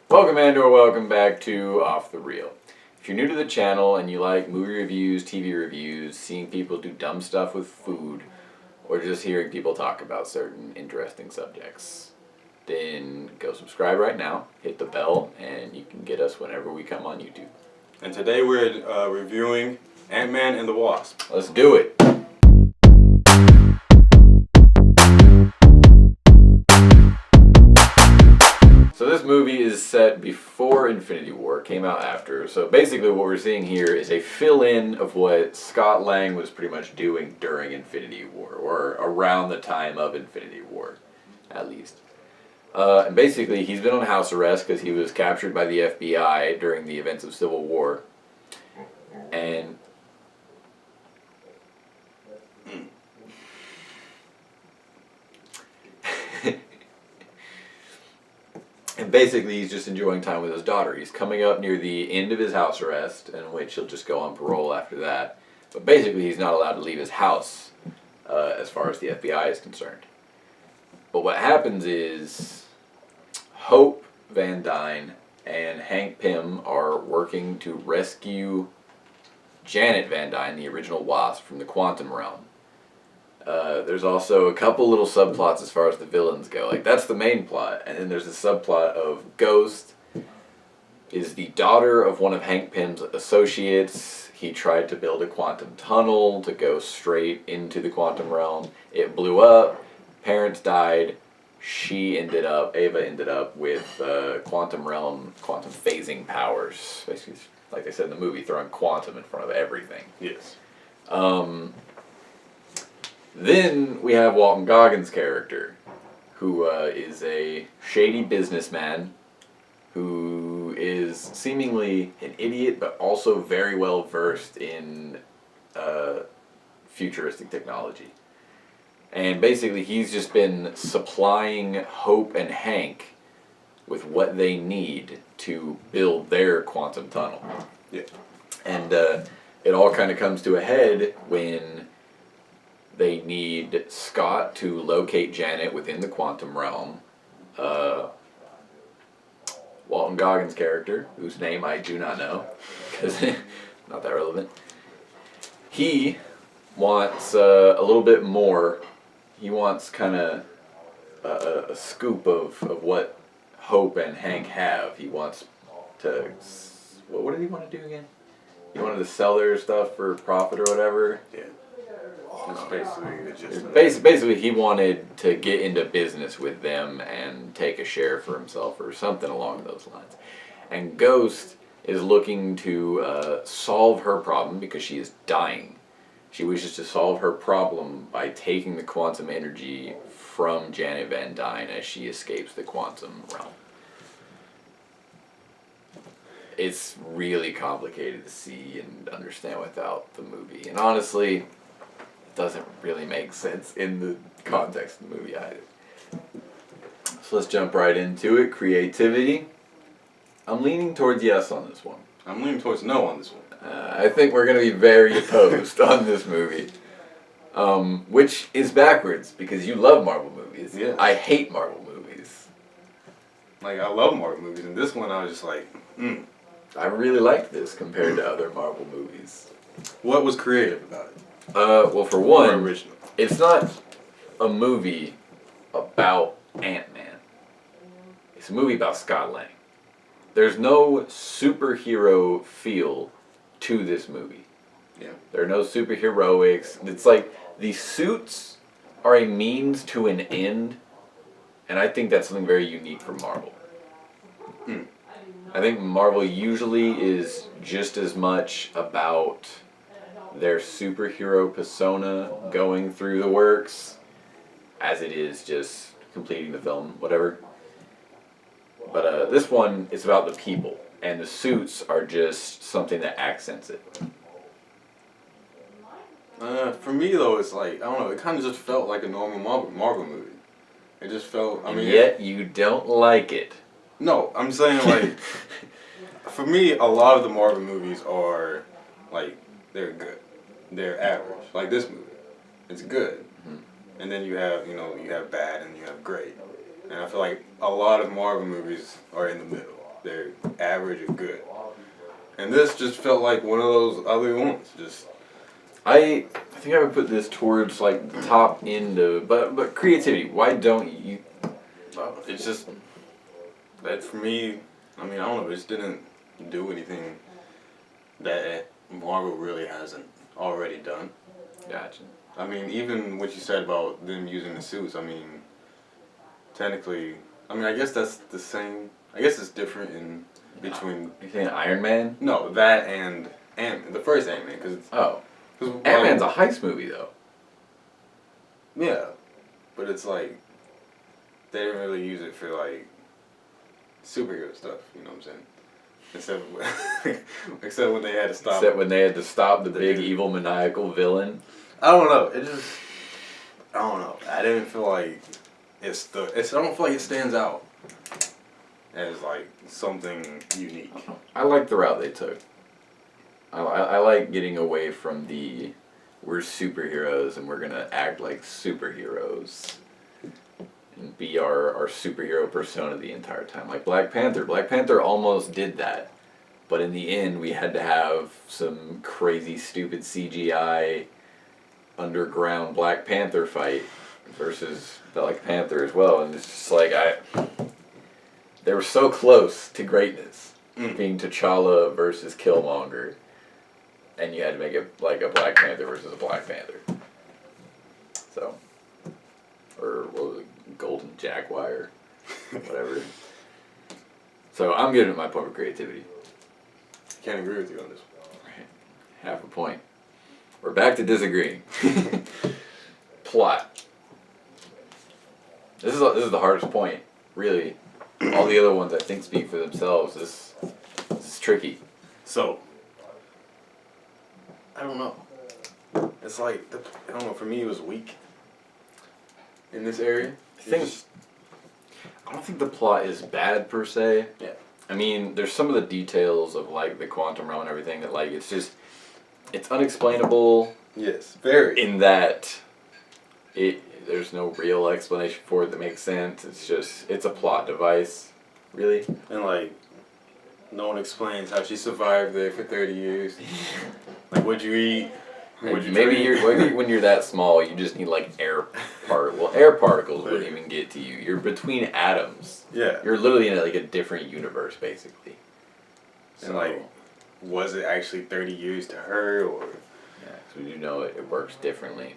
Welcome and or welcome back to Off the Reel. If you're new to the channel and you like movie reviews, TV reviews, seeing people do dumb stuff with food, or just hearing people talk about certain interesting subjects, then go subscribe right now, hit the bell, and you can get us whenever we come on YouTube. And today we're reviewing Ant-Man and the Wasp. Let's do it! So this movie is set before Infinity War, came out after. So basically what we're seeing here is a fill-in of what Scott Lang was pretty much doing during Infinity War, or around the time of Infinity War, at least. And basically he's been on house arrest because he was captured by the FBI during the events of Civil War. And And basically, he's just enjoying time with his daughter. He's coming up near the end of his house arrest, in which he'll just go on parole after that. But basically, he's not allowed to leave his house, as far as the FBI is concerned. But what happens is, Hope Van Dyne and Hank Pym are working to rescue Janet Van Dyne, the original Wasp, from the quantum realm. There's also a couple little subplots as far as the villains go. Like, that's the main plot. And then there's a subplot of Ghost is the daughter of one of Hank Pym's associates. He tried to build a quantum tunnel to go straight into the quantum realm. It blew up. Parents died. Ava ended up with quantum realm, quantum phasing powers. Basically, like they said in the movie, throwing quantum in front of everything. Yes. Then we have Walton Goggins' character, who is a shady businessman who is seemingly an idiot but also very well versed in futuristic technology. And basically he's just been supplying Hope and Hank with what they need to build their quantum tunnel. Yeah. And it all kind of comes to a head when they need Scott to locate Janet within the quantum realm. Walton Goggins' character, whose name I do not know, because not that relevant. He wants a little bit more. He wants kind of a scoop of what Hope and Hank have. He wants to... What did he want to do again? He wanted to sell their stuff for profit or whatever. Yeah. Basically, he wanted to get into business with them and take a share for himself or something along those lines. And Ghost is looking to solve her problem because she is dying. She wishes to solve her problem by taking the quantum energy from Janet Van Dyne as she escapes the quantum realm. It's really complicated to see and understand without the movie. And honestly, doesn't really make sense in the context of the movie either. So let's jump right into it. Creativity. I'm leaning towards yes on this one. I'm leaning towards no on this one. I think we're going to be very opposed on this movie. Which is backwards, because you love Marvel movies. Yes. I hate Marvel movies. Like, I love Marvel movies, and this one I was just like, I really liked this compared to other Marvel movies. What was creative about it? Well, for one, original. It's not a movie about Ant-Man. It's a movie about Scott Lang. There's no superhero feel to this movie. Yeah. There are no superheroics. It's like the suits are a means to an end, and I think that's something very unique for Marvel. I think Marvel usually is just as much about their superhero persona going through the works as it is just completing the film, whatever. But this one, it's about the people, and the suits are just something that accents it. For me though, it's like, I don't know, it kind of just felt like a normal Marvel movie. It just felt, I mean... Yet you don't like it. No, I'm saying like, for me, a lot of the Marvel movies are, like, they're good. They're average. Like this movie. It's good. And then you have, you have bad and you have great. And I feel like a lot of Marvel movies are in the middle. They're average or good. And this just felt like one of those other ones. Just I think I would put this towards like the top end of, but creativity. Why don't you? it's just that for me. I mean, I don't know. It just didn't do anything that Marvel really hasn't already done. Gotcha. I mean, even what you said about them using the suits. I mean, technically, I mean, I guess that's the same. I guess it's different in between. You saying Iron Man? No, that and the first Ant-Man, because Oh, Ant-Man's a heist movie though. yeah, but it's like they didn't really use it for like superhero stuff. You know what I'm saying? Except when they had to stop. Except when they had to stop the big evil maniacal villain. I don't know. It just. I don't know. I didn't feel like it's. I don't feel like it stands out as like something unique. I like the route they took. I like getting away from the we're superheroes and we're gonna act like superheroes and be our superhero persona the entire time. Like Black Panther. Black Panther almost did that. But in the end we had to have some crazy stupid CGI underground Black Panther fight versus Black Panther as well. And it's just like they were so close to greatness. Being T'Challa versus Killmonger. And you had to make it like a Black Panther versus a Black Panther. So, or what was it, Golden Jaguar, whatever. So I'm giving it my point for creativity. Can't agree with you on this one. Right. Half a point. We're back to disagreeing. Plot. This is the hardest point, really. All the other ones I think speak for themselves. This is tricky. So, I don't know. It's like, I don't know, for me it was weak in this area. I don't think the plot is bad per se. Yeah. I mean, there's some of the details of like the quantum realm and everything that like it's unexplainable. Yes, very. In that there's no real explanation for it that makes sense. It's a plot device, really. And like, no one explains how she survived there for 30 years. Like, what'd you eat? What'd you maybe drink? when you're that small, you just need like air particles wouldn't even get to you. You're between atoms. Yeah. You're literally in like a different universe, basically. And like, was it actually 30 years to her, or? Yeah, because we do know it works differently.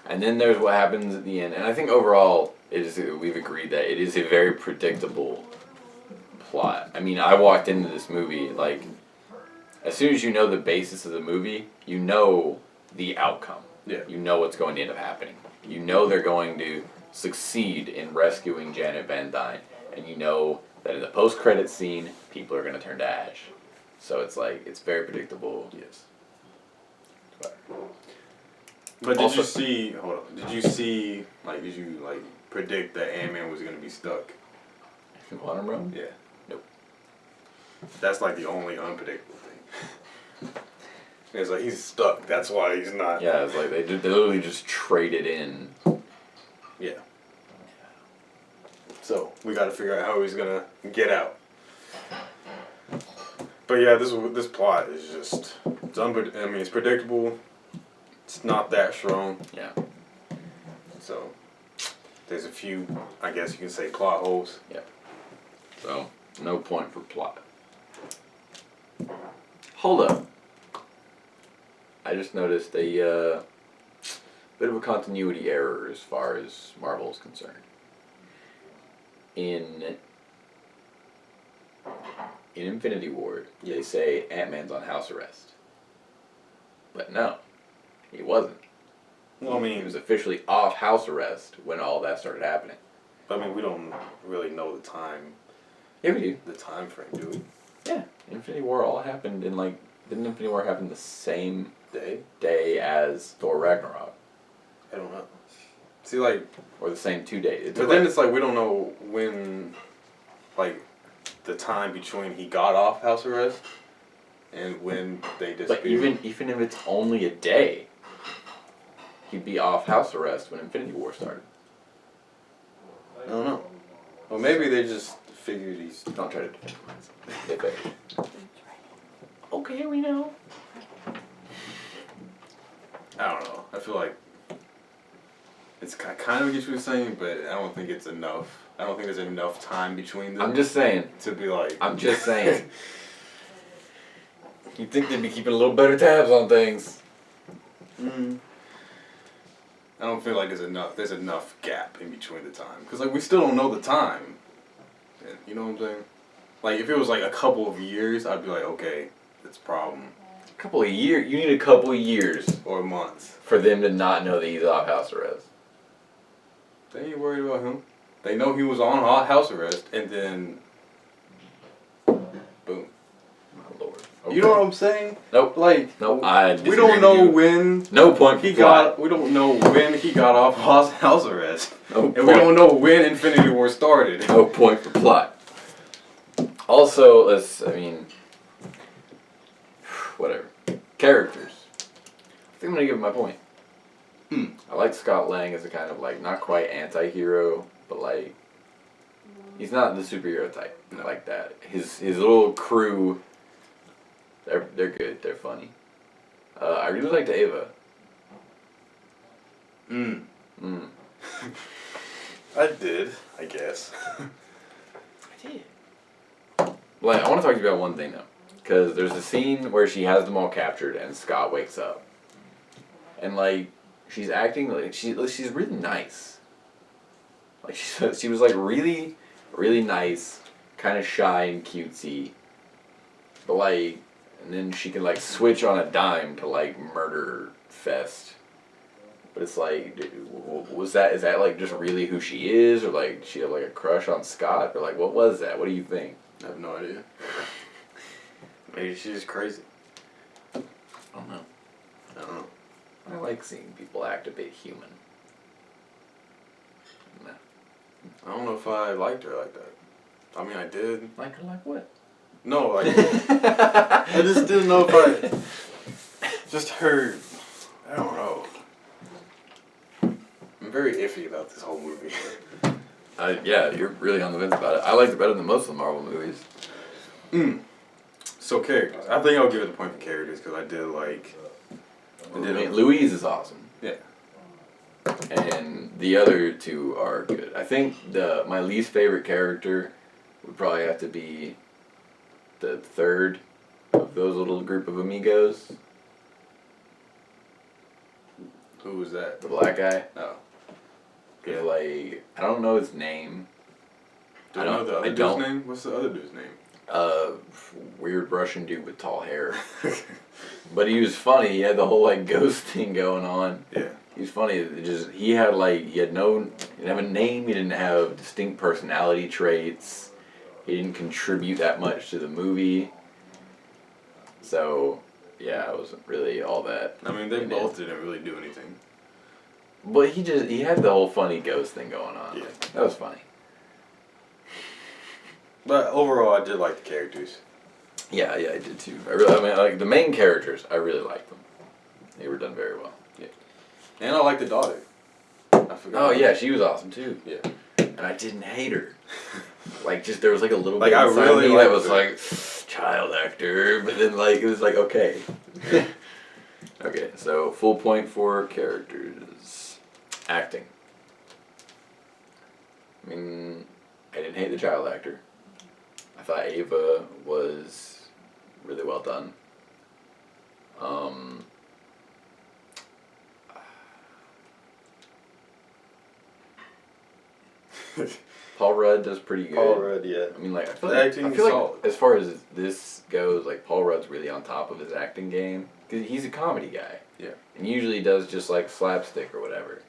And then there's what happens at the end. And I think overall, we've agreed that it is a very predictable plot. I mean, I walked into this movie, like, as soon as you know the basis of the movie, you know the outcome. Yeah. You know what's going to end up happening. You know they're going to succeed in rescuing Janet Van Dyne. And you know that in the post-credits scene, people are going to turn to ash. So it's like, it's very predictable. Yes. But did Also, you see? Hold on. Did you predict that Ant-Man was gonna be stuck? in Quantum Realm? Yeah. Nope. That's like the only unpredictable thing. It's like he's stuck. That's why he's not. Yeah, it's like they literally just traded in. Yeah. So we got to figure out how he's gonna get out. But yeah, this plot is just it's predictable. It's not that strong. Yeah. So there's a few, I guess you can say, plot holes. Yeah. So no point for plot. Hold up. I just noticed a bit of a continuity error as far as Marvel is concerned. In Infinity War, they say Ant-Man's on house arrest. But no, he wasn't. Well, I mean, He was officially off house arrest when all that started happening. I mean, we don't really know the time. Yeah, we do. The time frame, do we? Yeah, Infinity War all happened in like. Didn't Infinity War happen the same Day? as Thor Ragnarok? I don't know. See, like, Or the same 2 days? but then it's like we don't know when, like, the time between he got off house arrest and when they disappeared. But even if it's only a day, he'd be off house arrest when Infinity War started. I don't know. Well, maybe they just figured he's. Don't try to influence them. They better. Okay, we know. I don't know. I feel like it's kind of get what you're saying, but I don't think it's enough. I don't think there's enough time between them. I'm just saying. To be like. I'm just saying. You'd think they'd be keeping a little better tabs on things. I don't feel like there's enough gap in between the time. Because, like, we still don't know the time. You know what I'm saying? Like, if it was, like, a couple of years, I'd be like, okay, that's a problem. A couple of years? You need a couple of years. Or months. For them to not know that he's off house arrest. They ain't worried about him. They know he was on house arrest, and then... boom. My lord. Okay. You know what I'm saying? Nope. Like, nope. I disagree we don't know with you. when No point. we don't know when he got off house arrest, no and point. we don't know when Infinity War started. No point for plot. Also, whatever. Characters. I think I'm gonna give my point. I like Scott Lang as a kind of like not quite anti-hero, but like he's not the superhero type like that. His little crew. They're good. They're funny. I really liked Ava. I did, I guess. I did. Like, I want to talk to you about one thing though, because there's a scene where she has them all captured and Scott wakes up, and like she's acting like she's really nice. Like she was like really, really nice, kind of shy and cutesy, but like. And then she can like switch on a dime to like murder fest. But it's like, is that like just really who she is, or like she had like a crush on Scott, or like what was that? What do you think? I have no idea. Maybe she's just crazy. I don't know. I like seeing people act a bit human. Nah. I don't know if I liked her like that. I mean, I did. Like her like what? No, like I just didn't know if I just heard. I don't know. I'm very iffy about this whole movie. Yeah, you're really on the fence about it. I liked it better than most of the Marvel movies. So characters. I think I'll give it a point for characters because I did like. Louise is awesome. Yeah. And the other two are good. I think my least favorite character would probably have to be the third of those little group of amigos. Who was that? The black guy. Oh. Yeah, like I don't know his name. Do I know the other dude's name? What's the other dude's name? Weird Russian dude with tall hair. But he was funny. He had the whole like ghost thing going on. Yeah. He was funny. He didn't have a name. He didn't have distinct personality traits. He didn't contribute that much to the movie. So, yeah, it wasn't really all that. I mean, they both didn't really do anything. But he had the whole funny ghost thing going on. Yeah. That was funny. But overall, I did like the characters. Yeah, I did too. Like the main characters, I really liked them. They were done very well. Yeah. And I like the daughter. I forgot. Oh yeah, she was awesome too. Yeah. And I didn't hate her. Like just there was like a little like bit I inside really me that liked was her. like child actor, but then like it was like okay. Okay, so full point for characters. Acting. I mean, I didn't hate the child actor. I thought Ava was really well done. Paul Rudd does pretty good. Paul Rudd, yeah. I mean, like I feel Solid. like as far as this goes, like Paul Rudd's really on top of his acting game because he's a comedy guy. Yeah. And usually does just like slapstick or whatever,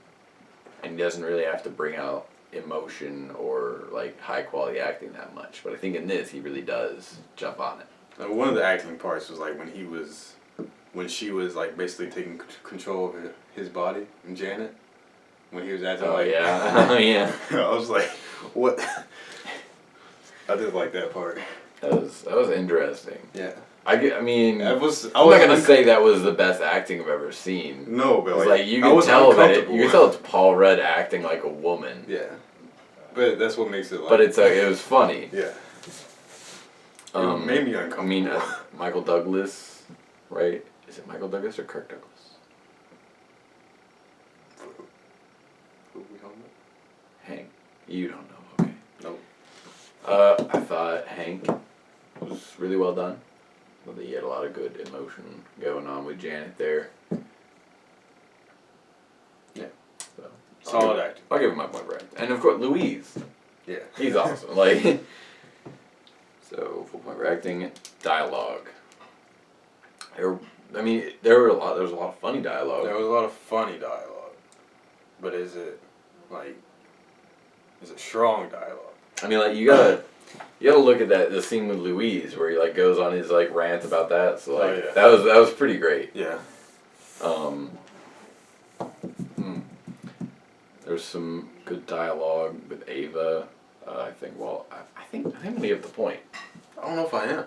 and he doesn't really have to bring out emotion or like high quality acting that much. But I think in this, he really does jump on it. And one of the acting parts was like when she was like basically taking control of his body, and Janet, when he was acting Oh like. yeah, oh yeah. I was like, what? I did like that part. That was interesting. Yeah. I mean, I'm not gonna say that was the best acting I've ever seen. No, but Like you can tell that you can tell it's Paul Rudd acting like a woman. Yeah. But that's what makes it like. But it was funny. Yeah. It made me uncomfortable. I mean, Michael Douglas, right? Is it Michael Douglas or Kirk Douglas? Who we talking about? Hank. You don't know, okay. Nope. I thought Hank was really well done. Well, he had a lot of good emotion going on with Janet there. Yeah. So, Solid acting. I'll give him my point for acting. And of course, Louise. Yeah. He's awesome. Like, so full point for acting. Dialogue. There was a lot of funny dialogue. There was a lot of funny dialogue. But is it strong dialogue? I mean, like, you gotta look at the scene with Louise where he like goes on his like rant about that. So like that was pretty great. Yeah. There's some good dialogue with Ava. I think I'm gonna give the point. I don't know if I am.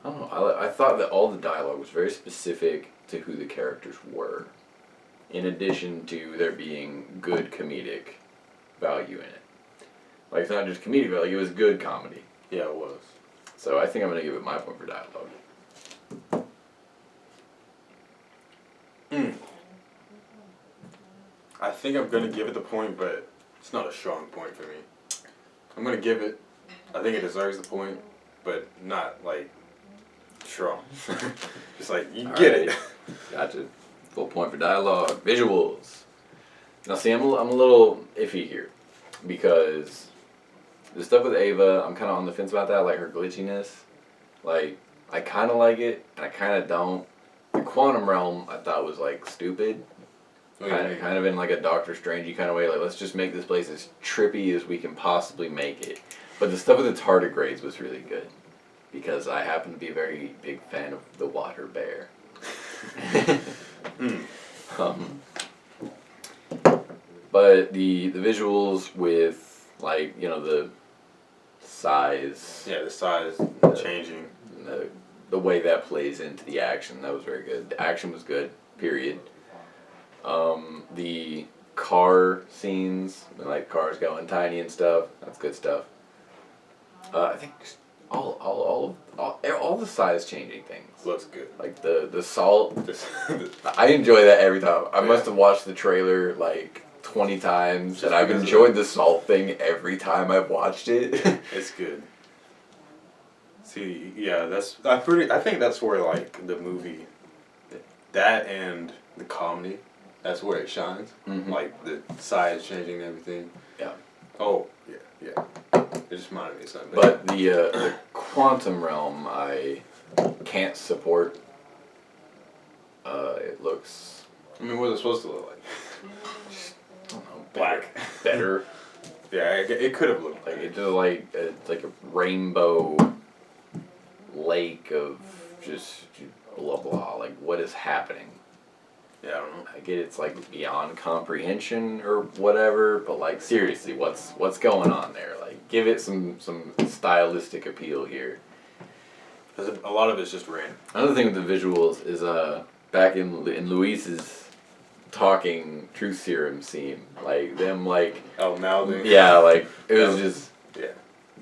I don't know. I thought that all the dialogue was very specific to who the characters were, in addition to there being good comedic value in it. Like, it's not just comedic, but like, it was good comedy. Yeah, it was. So I think I'm gonna give it my point for dialogue. I think I'm gonna give it the point, but it's not a strong point for me. I'm gonna give it. I think it deserves the point, but not like strong. Just like you get it. Gotcha. Full point for dialogue. Visuals. Now see, I'm a little iffy here because the stuff with Ava, I'm kind of on the fence about that, like her glitchiness. Like, I kind of like it, and I kind of don't. The quantum realm, I thought was like stupid. Kind of in like a Doctor Strangey kind of way. Like, let's just make this place as trippy as we can possibly make it. But the stuff with the tardigrades was really good because I happen to be a very big fan of the water bear. But the visuals with like, you know, the size. Yeah, the size changing. The way that plays into the action, that was very good. The action was good, period. The car scenes, like cars going tiny and stuff, that's good stuff. I think just all the size changing things. Looks good. Like the salt, I enjoy that every time. I must have watched the trailer like 20 times, and I've enjoyed the salt thing every time I've watched it. It's good. See, yeah, I think that's where like the movie, that and the comedy, that's where it shines. Mm-hmm. Like the size changing and everything. Yeah. Oh, yeah. It just reminded me of something. But the quantum realm, I can't support. It looks. I mean, what's it supposed to look like? I don't know. Black. Better. Yeah, it could have looked Like, it's just like it's like a rainbow lake of just blah blah. Like, what is happening? Yeah, I don't know. I get it's like beyond comprehension or whatever, but like seriously, what's going on there? Like, give it some stylistic appeal here. Because a lot of it's just random. Another thing with the visuals is back in Luis's talking truth serum scene, like them like mouthing. Yeah, like it was just yeah.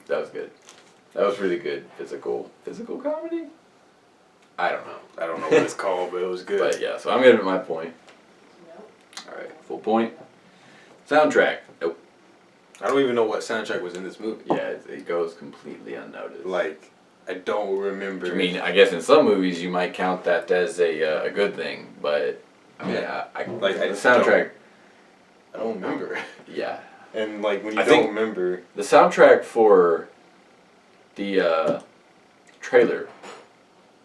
That was good. That was really good. Physical comedy. I don't know what it's called, but it was good. But yeah, so I'm giving it my point. All right, full point. Soundtrack. Nope. I don't even know what soundtrack was in this movie. Yeah, it goes completely unnoticed. Like, I don't remember. I mean, I guess in some movies you might count that as a good thing, but I mean, the soundtrack. I don't remember. Yeah. And like when you don't remember, the soundtrack for the trailer,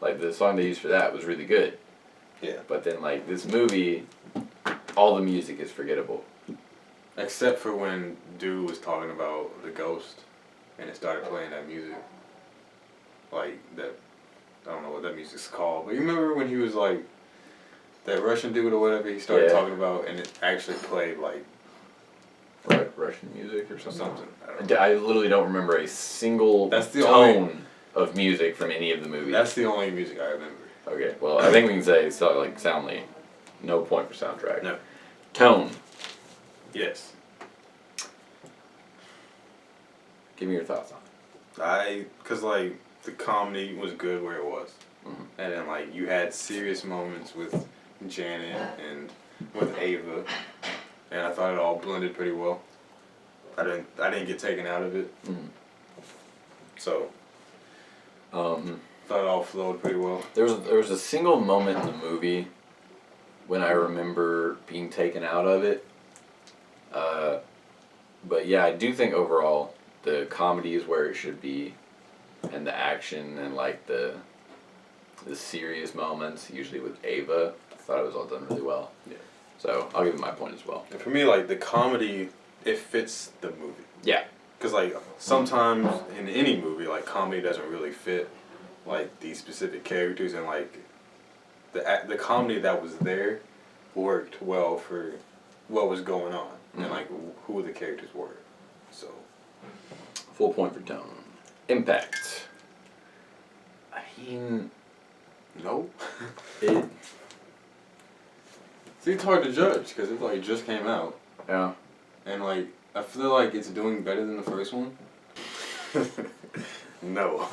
like the song they used for that was really good. Yeah. But then like this movie, all the music is forgettable. Except for when dude was talking about the ghost, and it started playing that music. Like that, I don't know what that music's called, but you remember when he was like, that Russian dude or whatever he started talking about, and it actually played like Russian music or something. I literally don't remember a single tone of music from any of the movies. That's the only music I remember. Okay, well I think we can say Soundly, no point for soundtrack. No. Tone. Yes. Give me your thoughts on it. Cause like the comedy was good where it was, Mhm. and then like you had serious moments with Janet and with Ava, and I thought it all blended pretty well. I didn't get taken out of it, Mhm. so Um, thought it all flowed pretty well. there was a single moment in the movie when I remember being taken out of it. But yeah, I do think overall the comedy is where it should be, and the action and like the serious moments, usually with Ava, I thought it was all done really well. Yeah. So I'll give it my point as well. And for me, like the comedy, it fits the movie. Yeah. Cause like sometimes in any movie, like comedy doesn't really fit like these specific characters, and like the comedy that was there worked well for what was going on and like who the characters were. So Full point for tone. Impact. I mean, no, it. see, it's hard to judge because it like just came out, Yeah. and like I feel like it's doing better than the first one. No,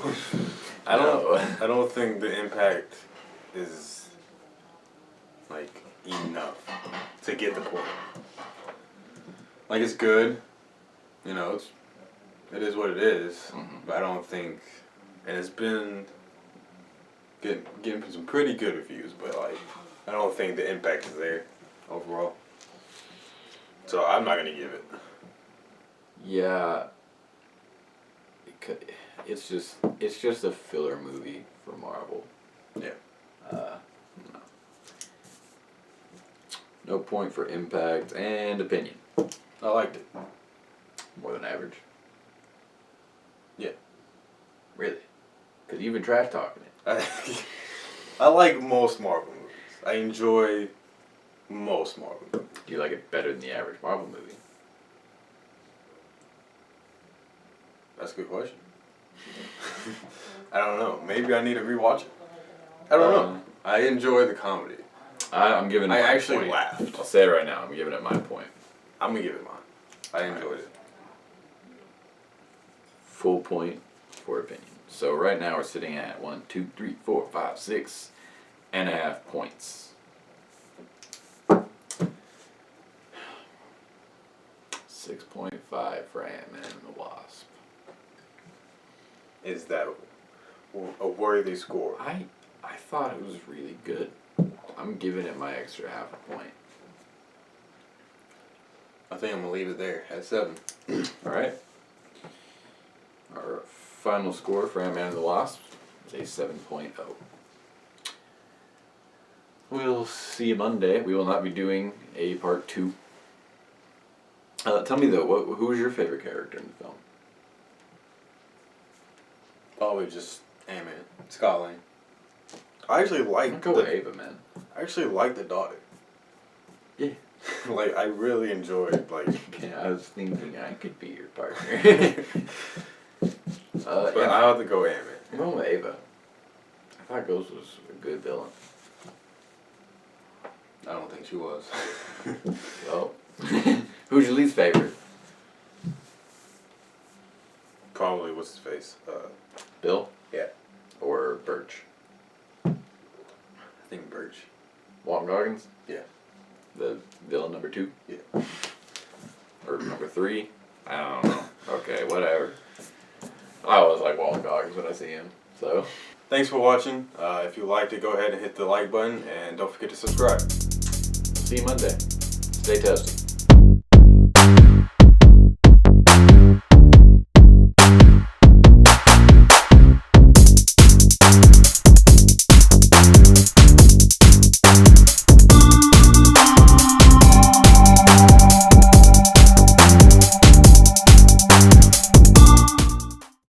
I don't know. I don't think the impact is like enough to get the point. Like it's good, you know, it is what it is, but I don't think, and it's been getting some pretty good reviews, but like I don't think the impact is there overall. So I'm not gonna give it. Yeah. It's just a filler movie for Marvel. Yeah. No. No point for impact and opinion. I liked it. More than average. Yeah. Really? Because you've been trash talking it. I like most Marvel movies. I enjoy most Marvel movies. Do you like it better than the average Marvel movie? That's a good question. I don't know. Maybe I need to rewatch it. I don't know. I enjoy the comedy. I'm giving it I my actually point. laughed. I'll say it right now. I'm giving it my point. I'm gonna give it mine. I enjoyed it. Full point for opinion. So right now we're sitting at 1, 2, 3, 4, 5, 6.5 points. 6.5 for Ant-Man and the Wasp. Is that a worthy score? I thought it was really good. I'm giving it my extra half a point. I think I'm gonna leave it there at 7. Alright. Our final score for Ant-Man and the Wasp is a 7.0. We'll see you Monday. We will not be doing a part 2. Tell me though, who was your favorite character in the film? Probably just Ant-Man. Scott Lang. I actually I'll like go with Ava, man. I actually like the daughter. Yeah. Like I really enjoyed like. Yeah, I was thinking I could be your partner. But yeah, I have to go Ant-Man. I'm going with Ava. I thought Ghost was a good villain. I don't think she was. Well, who's your least favorite? Probably what's his face? Bill? Yeah. Or Birch? I think Birch. Walton Goggins? Yeah. The villain number 2? Yeah. Or number 3? I don't know. Okay, whatever. I always like Walton Goggins when I see him, so. Thanks for watching. If you liked it, go ahead and hit the like button, and don't forget to subscribe. See you Monday. Stay toasty.